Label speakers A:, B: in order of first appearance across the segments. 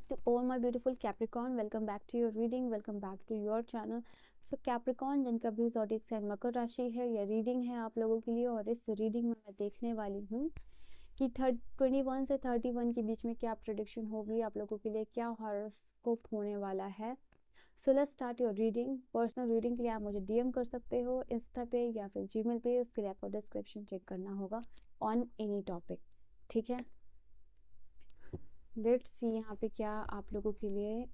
A: to all my beautiful Capricorn. Welcome back to your reading. Welcome back to your channel. So Capricorn जिनका भी zodiac sign मकर राशि है, यह reading है आप लोगों के लिए। और इस रीडिंग में मैं देखने वाली हूँ कि 21 से 31 के बीच में क्या प्रेडिक्शन होगी आप लोगों के लिए, क्या हॉरोस्कोप होने वाला है। So let's start your reading. Personal reading के लिए आप मुझे डीएम कर सकते हो इंस्टा पे या फिर जीमेल पे। उसके लिए आपको डिस्क्रिप्शन चेक करना होगा ऑन एनी टॉपिक, ठीक है। लेट्स सी यहाँ पे क्या आप लोगों के लिए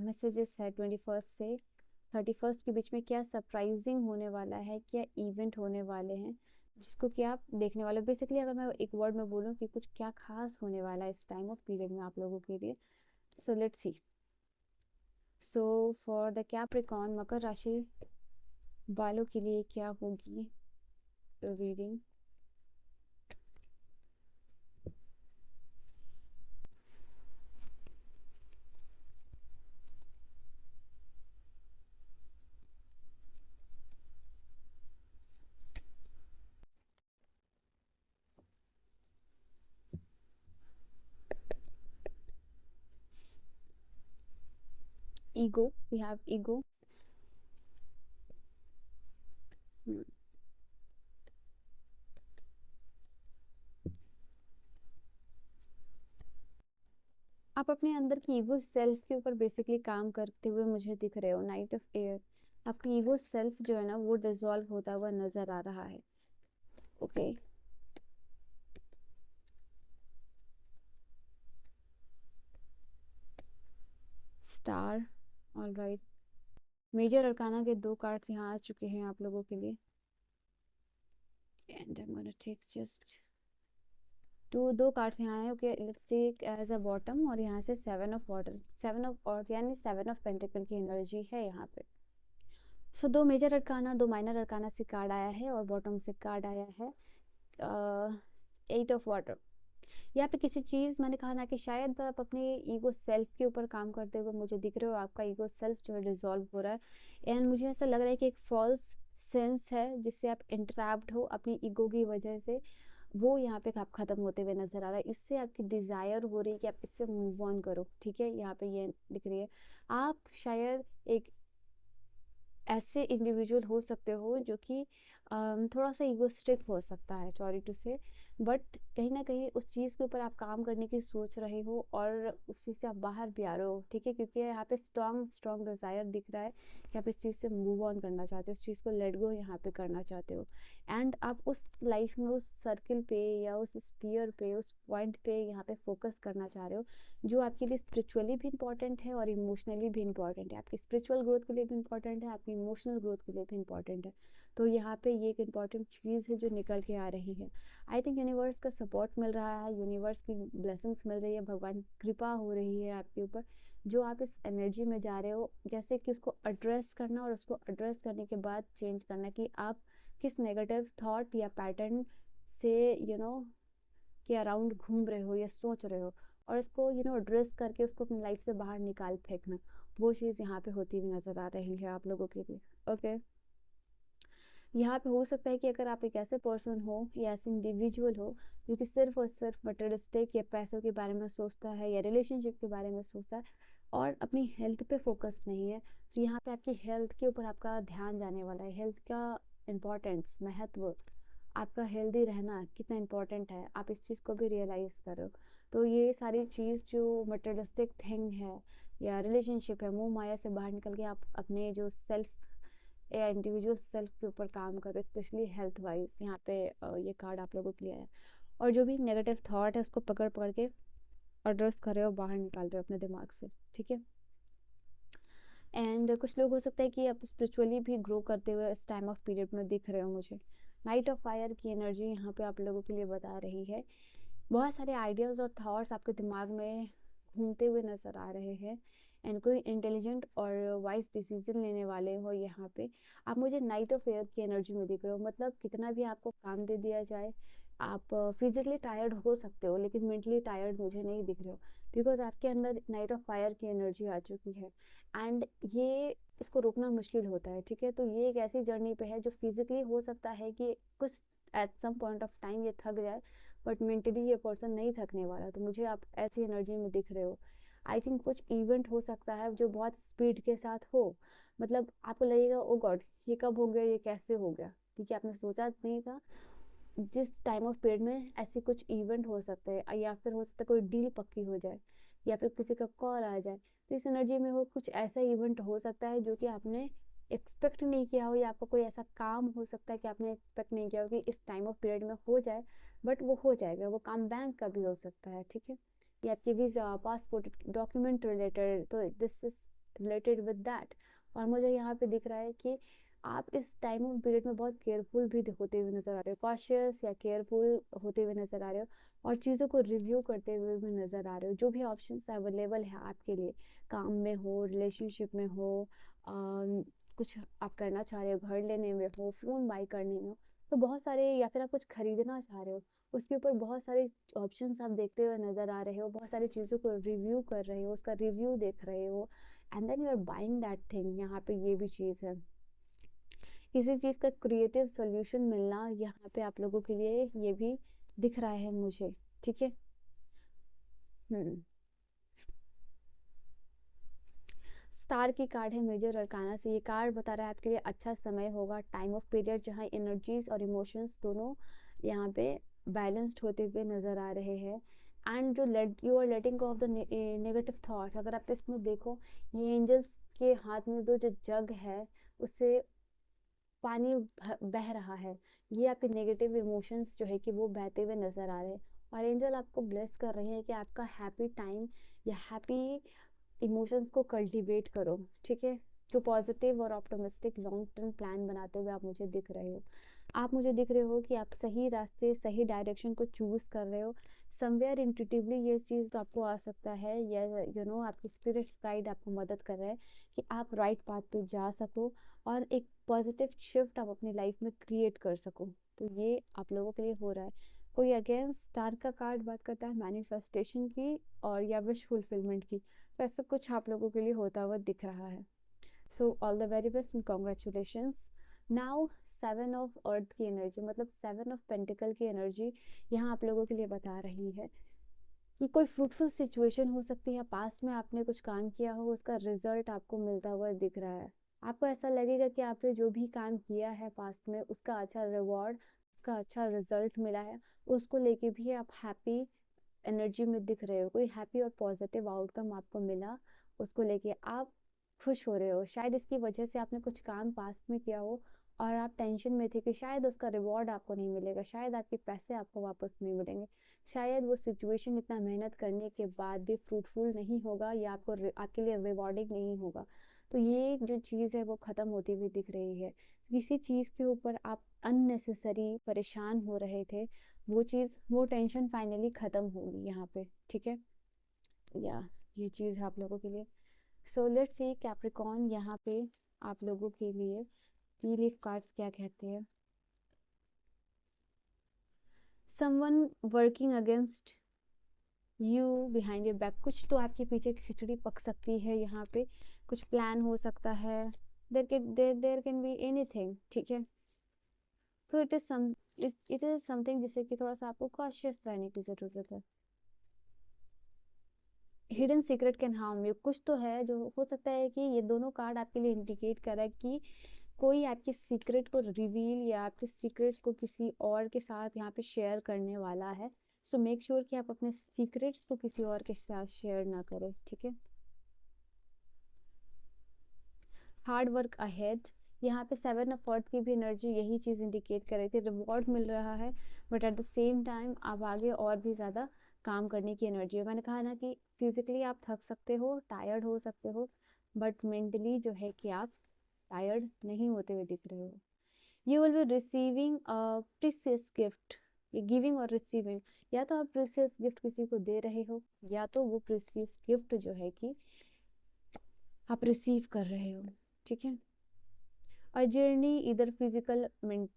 A: मैसेजेस है 21 से 31 के बीच में, क्या सरप्राइजिंग होने वाला है, क्या इवेंट होने वाले हैं जिसको कि आप देखने वाले हो। बेसिकली अगर मैं एक वर्ड में बोलूँ कि कुछ क्या खास होने वाला है इस टाइम ऑफ पीरियड में आप लोगों के लिए। So let's see. So for the Capricorn मकर राशि वालों के लिए क्या होगी reading. Ego, we have ego. आप अपने अंदर की ईगो सेल्फ के ऊपर बेसिकली काम करते हुए मुझे दिख रहे हो। नाइट ऑफ एयर, आपकी ईगो सेल्फ जो है ना वो डिसॉल्व होता हुआ नजर आ रहा है। Okay star, all right. Major arcana के 2 कार्ड्स यहाँ आ चुके हैं आप लोगों के लिए। And I am gonna take just दो कार्ड्स यहाँ आए। Okay let's take as a bottom, और यहाँ से 7 ऑफ वाटर, 7 ऑफ और यानी 7 ऑफ पेंटिकल की एनर्जी है यहाँ पे। सो 2 मेजर अरकाना और 2 माइनर अरकाना से कार्ड आया है, और बॉटम से कार्ड आया है 8 ऑफ वाटर। यहाँ पे किसी चीज़, मैंने कहा ना कि शायद आप अपने ईगो सेल्फ के ऊपर काम करते हुए मुझे दिख रहे हो। आपका ईगो सेल्फ जो है डिसॉल्व हो रहा है, एंड मुझे ऐसा लग रहा है कि एक फॉल्स सेंस है जिससे आप इंट्रैप्ड हो अपनी ईगो की वजह से, वो यहाँ पे आप ख़त्म होते हुए नज़र आ रहा है। इससे आपकी डिज़ायर हो रही है कि आप इससे मूव ऑन करो, ठीक है। यहाँ पे ये दिख रही है। आप शायद एक ऐसे इंडिविजुअल हो सकते हो जो कि थोड़ा सा ईगोस्टिक हो सकता है, सॉरी टू से, बट कहीं ना कहीं उस चीज़ के ऊपर आप काम करने की सोच रहे हो और उस चीज़ से आप बाहर भी आ रहे हो, ठीक है। क्योंकि यहाँ पे स्ट्रॉन्ग डिज़ायर दिख रहा है कि आप इस चीज़ से मूव ऑन करना चाहते हो, उस चीज़ को लेट गो यहाँ पे करना चाहते हो। एंड आप उस लाइफ में उस सर्किल पे या उस स्पीयर पे, उस पॉइंट पे यहाँ पे फोकस करना चाह रहे हो जो आपके लिए स्पिरिचुअली भी इंपॉर्टेंट है और इमोशनली भी इंपॉर्टेंट है। आपकी स्पिरिचुअल ग्रोथ के लिए भी इंपॉर्टेंट है, आपकी इमोशनल ग्रोथ के लिए भी इंपॉर्टेंट है। तो यहाँ पे ये एक इंपॉर्टेंट चीज़ है जो निकल के आ रही है। आई थिंक यूनिवर्स का सपोर्ट मिल रहा है, यूनिवर्स की ब्लेसिंग्स मिल रही है, भगवान की कृपा हो रही है आपके ऊपर। जो आप इस एनर्जी में जा रहे हो, जैसे कि उसको एड्रेस करना, और उसको एड्रेस करने के बाद चेंज करना कि आप किस नेगेटिव थॉट या पैटर्न से के अराउंड घूम रहे हो या सोच रहे हो, और इसको एड्रेस करके उसको अपनी लाइफ से बाहर निकाल फेंकना, वो चीज़ यहाँ पे होती हुई नज़र आ रही है आप लोगों के लिए। ओके यहाँ पे हो सकता है कि अगर आप एक ऐसे पर्सन हो या ऐसे इंडिविजुअल हो जो कि सिर्फ और सिर्फ मटेरियलिस्टिक या पैसों के बारे में सोचता है या रिलेशनशिप के बारे में सोचता है और अपनी हेल्थ पे फोकस नहीं है, तो यहाँ पे आपकी हेल्थ के ऊपर आपका ध्यान जाने वाला है। हेल्थ का इम्पोर्टेंस, महत्व, आपका हेल्दी रहना कितना इम्पोर्टेंट है, आप इस चीज़ को भी रियलाइज़ करो। तो ये सारी चीज़ जो मटेरियलिस्टिक थिंग है या रिलेशनशिप है, मोह माया से बाहर निकल के आप अपने जो सेल्फ या इंडिविजुअल सेल्फ के ऊपर काम करो, स्पेशली हेल्थ वाइज। यहाँ पे ये कार्ड आप लोगों के लिए है। और जो भी नेगेटिव थॉट है उसको पकड़ पकड़ के एड्रेस कर रहे हो, बाहर निकाल रहे हो अपने दिमाग से, ठीक है। एंड कुछ लोग हो सकता है कि आप स्पिरिचुअली भी ग्रो करते हुए इस टाइम ऑफ पीरियड में दिख रहे हो मुझे। नाइट ऑफ फायर की एनर्जी यहाँ पे आप लोगों के लिए बता रही है। बहुत सारे आइडियाज़ और थॉट्स आपके दिमाग में घूमते हुए नज़र आ रहे हैं, एंड कोई इंटेलिजेंट और वाइज डिसीजन लेने वाले हो यहाँ पे। आप मुझे नाइट ऑफ एयर की एनर्जी में दिख रहे हो, मतलब कितना भी आपको काम दे दिया जाए, आप फिजिकली टायर्ड हो सकते हो लेकिन मेंटली टायर्ड मुझे नहीं दिख रहे हो, बिकॉज आपके अंदर नाइट ऑफ फायर की एनर्जी आ चुकी है। एंड ये इसको रोकना मुश्किल होता है, ठीक है। तो ये एक ऐसी जर्नी पे है जो फिजिकली हो सकता है कि कुछ at some point of time ये थक जाए, बट मेंटली ये पर्सन नहीं थकने वाला, तो मुझे आप ऐसी एनर्जी में दिख रहे हो। आई थिंक कुछ इवेंट हो सकता है जो बहुत स्पीड के साथ हो, मतलब आपको लगेगा ओ गॉड ये कब हो गया, ये कैसे हो गया, क्योंकि आपने सोचा नहीं था। जिस टाइम ऑफ पीरियड में ऐसे कुछ इवेंट हो सकते हैं, या फिर हो सकता है कोई डील पक्की हो जाए, या फिर किसी का कॉल आ जाए, तो इस एनर्जी में वो कुछ ऐसा इवेंट हो सकता है जो कि आपने एक्सपेक्ट नहीं किया हो, या आपका कोई ऐसा काम हो सकता है कि आपने एक्सपेक्ट नहीं किया हो कि इस टाइम ऑफ पीरियड में हो जाए, बट वो हो जाएगा। वो काम बैंक का भी हो सकता है, ठीक है, या आपके वीज़ा पासपोर्ट डॉक्यूमेंट रिलेटेड, तो this is related with that. और मुझे यहाँ पे दिख रहा है कि आप इस टाइम ऑफ पीरियड में बहुत केयरफुल भी होते हुए नज़र आ रहे हो, कॉशियस या केयरफुल होते हुए नज़र आ रहे हो, और चीज़ों को रिव्यू करते हुए भी नज़र आ रहे हो। जो भी ऑप्शंस अवेलेबल है आपके लिए, काम में हो, रिलेशनशिप में हो, कुछ आप करना चाह रहे हो, घर लेने में हो, फ़ोन बाई करने में हो, तो बहुत सारे, या फिर आप कुछ खरीदना चाह रहे हो, उसके ऊपर बहुत सारे ऑप्शंस आप देखते हुए नज़र आ रहे हो, बहुत सारी चीज़ों को रिव्यू कर रहे हो, उसका रिव्यू देख रहे हो, and then you are buying that thing. यहाँ पे ये भी चीज़ है, किसी चीज़ का क्रिएटिव सॉल्यूशन मिलना यहाँ पे आप लोगों के लिए ये भी दिख रहा है मुझे, ठीक है। स्टार की कार्ड है मेजर अरकाना से। ये कार्ड बता रहा है आपके लिए अच्छा समय होगा, टाइम ऑफ पीरियड जहाँ एनर्जीज और इमोशंस दोनों यहाँ पे बैलेंस्ड होते हुए नज़र आ रहे हैं। एंड जो you are letting off the negative thoughts, अगर आप इसमें देखो, ये एंजल्स के हाथ में दो जो जग है, उससे पानी बह रहा है, ये आपके नेगेटिव इमोशंस जो है कि वो बहते हुए नज़र आ रहे हैं। और एंजल आपको ब्लेस कर रहे हैं कि आपका हैप्पी टाइम या हैप्पी इमोशंस को कल्टीवेट करो, ठीक है। जो पॉजिटिव और ऑप्टिमिस्टिक लॉन्ग टर्म प्लान बनाते हुए आप मुझे दिख रहे हो। आप मुझे दिख रहे हो कि आप सही रास्ते, सही डायरेक्शन को चूज़ कर रहे हो। समवेयर इंट्यूटिवली ये चीज़ तो आपको आ सकता है, या आपकी स्पिरिट्स गाइड आपको मदद कर रहा है कि आप राइट पाथ पे जा सको, और एक पॉजिटिव शिफ्ट आप अपनी लाइफ में क्रिएट कर सको। तो ये आप लोगों के लिए हो रहा है। कोई अगेन स्टार का कार्ड बात करता है मैनिफेस्टेशन की और या विश फुलफिलमेंट की, तो ऐसा कुछ आप लोगों के लिए होता हुआ दिख रहा है। So all the very best and congratulations. Now 7 of earth की एनर्जी, मतलब 7 ऑफ पेंटिकल की एनर्जी यहाँ आप लोगों के लिए बता रही है कि कोई फ्रूटफुल सिचुएशन हो सकती है, पास्ट में आपने कुछ काम किया हो, उसका रिजल्ट आपको मिलता हुआ दिख रहा है। आपको ऐसा लगेगा कि आपने जो भी काम किया है पास्ट में, उसका अच्छा रिवॉर्ड, उसका अच्छा रिजल्ट मिला है, उसको लेके भी आप हैप्पी एनर्जी में दिख रहे हो। कोई हैप्पी और पॉजिटिव आउटकम आपको मिला, उसको लेके आप खुश हो रहे हो। शायद इसकी वजह से आपने कुछ काम पास्ट में किया हो और आप टेंशन में थे कि शायद उसका रिवॉर्ड आपको नहीं मिलेगा, शायद आपके पैसे आपको वापस नहीं मिलेंगे, शायद वो सिचुएशन इतना मेहनत करने के बाद भी फ्रूटफुल नहीं होगा, या आपके लिए रिवॉर्डिंग नहीं होगा। तो ये जो चीज़ है वो ख़त्म होती हुई दिख रही है। किसी चीज़ के ऊपर आप अननेसेसरी परेशान हो रहे थे, वो चीज़, वो टेंशन फाइनली ख़त्म होगी यहाँ पे, ठीक है। या ये चीज़ है आप लोगों के लिए। सो लेट्स सी कैप्रिकॉर्न, यहाँ पे आप लोगों के लिए टी लीफ कार्ड्स क्या कहते हैं। Someone working against you behind your back, कुछ तो आपके पीछे खिचड़ी पक सकती है यहाँ पे, कुछ प्लान हो सकता है, देर कैन बी एनीथिंग, ठीक है। तो इट इज समथिंग जिससे कि थोड़ा सा आपको कॉशियस रहने की ज़रूरत है। Hidden secret can harm you, कुछ तो है जो हो सकता है कि ये दोनों कार्ड आपके लिए इंडिकेट कर रहा है कि कोई आपके सीक्रेट को रिवील या आपके सीक्रेट को किसी और के साथ यहाँ पे शेयर करने वाला है। सो मेक श्योर कि आप अपने सीक्रेट्स को किसी और के साथ शेयर ना करें, ठीक है। हार्ड वर्क अहेड, यहाँ पे 7 ऑफ अर्थ की भी एनर्जी यही चीज़ इंडिकेट कर रही थी। रिवॉर्ड मिल रहा है, but at the same time आप आगे और भी ज़्यादा काम करने की एनर्जी है। मैंने कहा ना कि फिजिकली आप थक सकते हो, टायर्ड हो सकते हो, बट मेंटली जो है कि आप टायर्ड नहीं होते हुए दिख रहे हो। You will be receiving a precious gift, ये गिविंग और रिसीविंग, या तो आप प्रीशियस गिफ्ट किसी को दे रहे हो, या तो वो प्रीशियस गिफ्ट जो है कि आप रिसीव कर रहे हो, ठीक है। और जर्नी इधर फिजिकल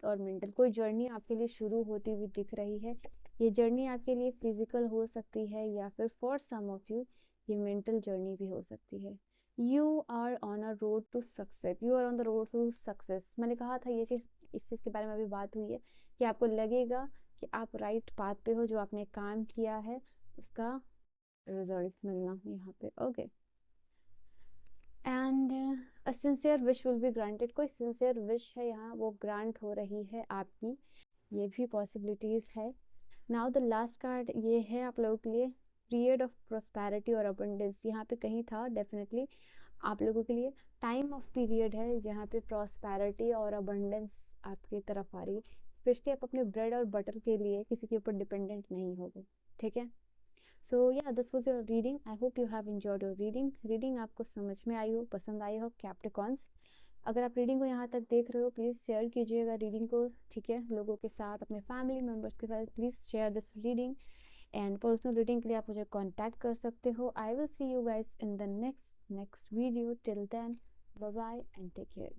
A: और मेंटल, कोई जर्नी आपके लिए शुरू होती हुई दिख रही है। ये जर्नी आपके लिए फिजिकल हो सकती है, या फिर फॉर सम ऑफ यू ये मेंटल जर्नी भी हो सकती है। You are on a road to success, you are on the road to success. मैंने कहा था ये चीज़, इस चीज़ के बारे में अभी बात हुई है कि आपको लगेगा कि आप राइट पाथ पे हो, जो आपने काम किया है उसका रिजल्ट मिलना यहाँ पे। Okay, and a sincere wish will be granted, कोई सिंसियर विश है यहाँ वो ग्रांट हो रही है आपकी, ये भी पॉसिबिलिटीज है। नाउ द लास्ट कार्ड ये है आप लोगों के लिए पीरियड ऑफ प्रोस्पेरिटी और अबंडेंस। यहाँ पे कहीं था डेफिनेटली आप लोगों के लिए टाइम ऑफ पीरियड है जहाँ पे प्रोस्पेरिटी और अबंडेंस आपकी तरफ आ रही है, स्पेशली आप अपने ब्रेड और बटर के लिए किसी के ऊपर डिपेंडेंट नहीं होगे, ठीक है। सो या this was your reading, I hope you have enjoyed your reading आपको समझ में आई हो, पसंद आई हो कैप्रिकॉन्स। अगर आप रीडिंग को यहाँ तक देख रहे हो प्लीज़ शेयर कीजिएगा रीडिंग को, ठीक है, लोगों के साथ, अपने फैमिली मेम्बर्स के साथ please share this reading. And personal reading के लिए आप मुझे कांटेक्ट कर सकते हो। I will see you guys in the next video, till then bye bye and take care.